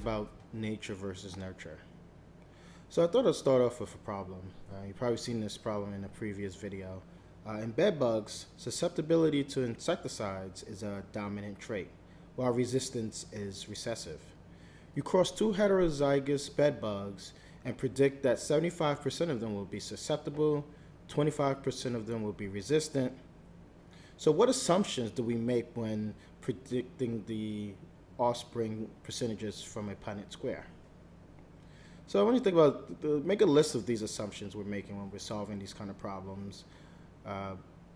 about nature versus nurture. So I thought I'd start off with a problem. You've probably seen this problem in a previous video. In bed bugs, susceptibility to insecticides is a dominant trait, while resistance is recessive. You cross two heterozygous bed bugs and predict that 75% of them will be susceptible, 25% of them will be resistant. So what assumptions do we make when predicting the offspring percentages from a Punnett square? So when you think about, make a list of these assumptions we're making when we're solving these kind of problems.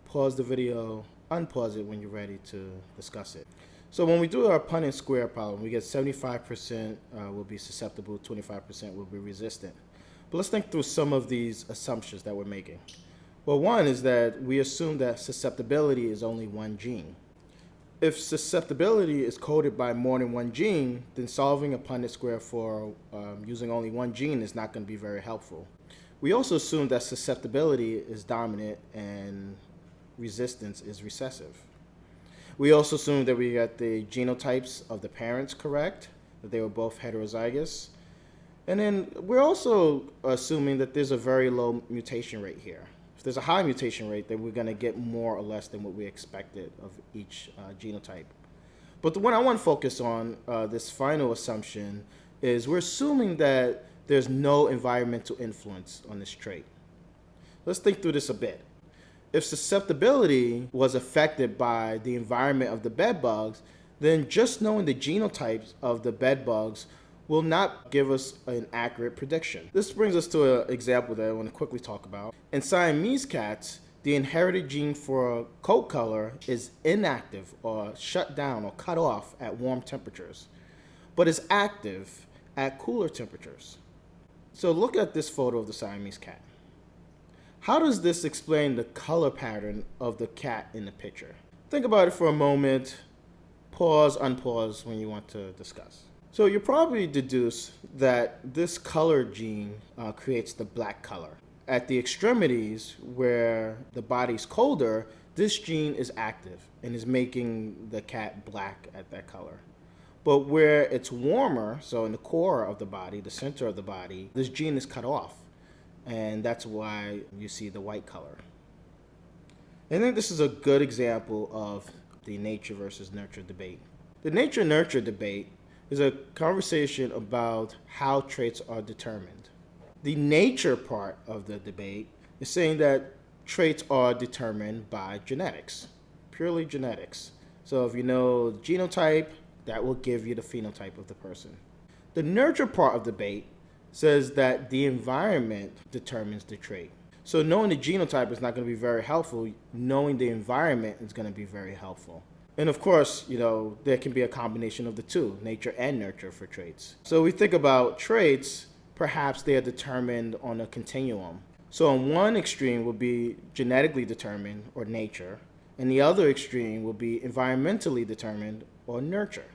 Pause the video, unpause it when you're ready to discuss it. So when we do our Punnett square problem, we get 75% will be susceptible, 25% will be resistant. But let's think through some of these assumptions that we're making. Well, one is that we assume that susceptibility is only one gene. If susceptibility is coded by more than one gene, then solving a Punnett square for using only one gene is not going to be very helpful. We also assume that susceptibility is dominant and resistance is recessive. We also assume that we got the genotypes of the parents correct, that they were both heterozygous. And then we're also assuming that there's a very low mutation rate here. If there's a high mutation rate, then we're going to get more or less than what we expected of each genotype. But the one I want to focus on, this final assumption, is we're assuming that there's no environmental influence on this trait. Let's think through this a bit. If susceptibility was affected by the environment of the bed bugs, then just knowing the genotypes of the bed bugs will not give us an accurate prediction. This brings us to an example that I want to quickly talk about. In Siamese cats, the inherited gene for coat color is inactive or shut down or cut off at warm temperatures, but is active at cooler temperatures. So look at this photo of the Siamese cat. How does this explain the color pattern of the cat in the picture? Think about it for a moment. Pause, unpause when you want to discuss. So you probably deduce that this color gene creates the black color. At the extremities where the body's colder, this gene is active and is making the cat black at that color. But where it's warmer, so in the core of the body, the center of the body, this gene is cut off. And that's why you see the white color. I think this is a good example of the nature versus nurture debate. The nature-nurture debate is a conversation about how traits are determined. The nature part of the debate is saying that traits are determined by genetics, purely genetics. So if you know the genotype, that will give you the phenotype of the person. The nurture part of the debate says that the environment determines the trait. So knowing the genotype is not going to be very helpful. Knowing the environment is going to be very helpful. And of course, there can be a combination of the two, nature and nurture for traits. So we think about traits, perhaps they are determined on a continuum. So on one extreme will be genetically determined, or nature, and the other extreme will be environmentally determined, or nurture.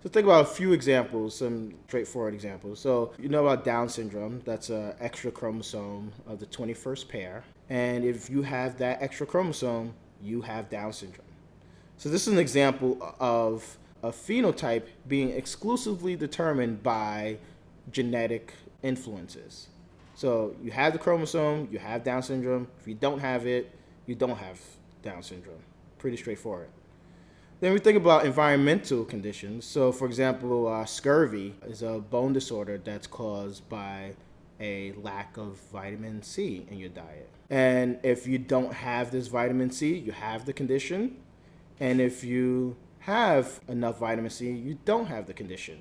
So think about a few examples, some straightforward examples. So you know about Down syndrome, that's an extra chromosome of the 21st pair. And if you have that extra chromosome, you have Down syndrome. So this is an example of a phenotype being exclusively determined by genetic influences. So you have the chromosome, you have Down syndrome. If you don't have it, you don't have Down syndrome. Pretty straightforward. Then we think about environmental conditions. So for example, scurvy is a bone disorder that's caused by a lack of vitamin C in your diet. And if you don't have this vitamin C, you have the condition. And if you have enough vitamin C, you don't have the condition.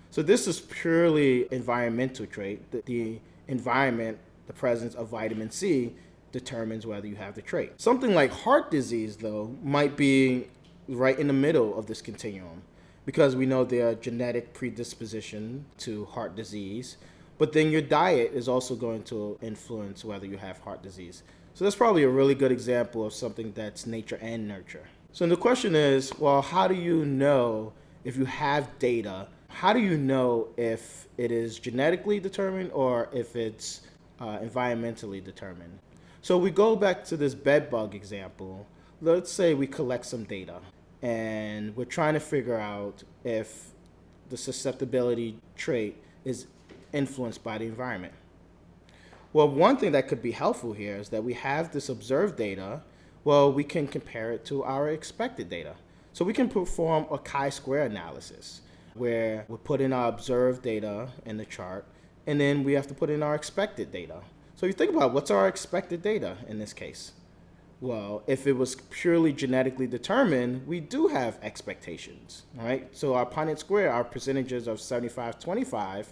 So this is purely environmental trait. The environment, the presence of vitamin C, determines whether you have the trait. Something like heart disease, though, might be right in the middle of this continuum, because we know there are genetic predisposition to heart disease, but then your diet is also going to influence whether you have heart disease. So that's probably a really good example of something that's nature and nurture. So the question is, well, how do you know if you have data? How do you know if it is genetically determined or if it's environmentally determined? So we go back to this bed bug example. Let's say we collect some data and we're trying to figure out if the susceptibility trait is influenced by the environment? Well, one thing that could be helpful here is that we have this observed data. Well, we can compare it to our expected data. So we can perform a chi-square analysis where we put in our observed data in the chart, and then we have to put in our expected data. So you think about what's our expected data in this case? Well, if it was purely genetically determined, we do have expectations, right? So our Punnett square, our percentages of 75-25,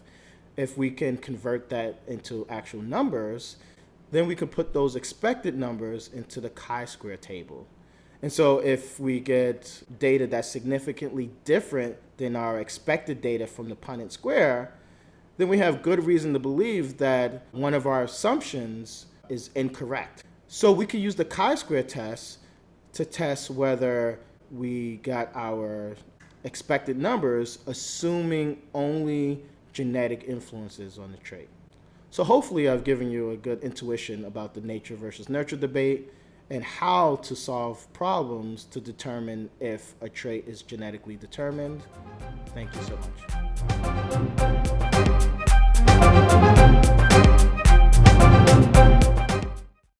if we can convert that into actual numbers, then we could put those expected numbers into the chi-square table. And so if we get data that's significantly different than our expected data from the Punnett square, then we have good reason to believe that one of our assumptions is incorrect. So we could use the chi-square test to test whether we got our expected numbers assuming only genetic influences on the trait. So hopefully I've given you a good intuition about the nature versus nurture debate and how to solve problems to determine if a trait is genetically determined. Thank you so much.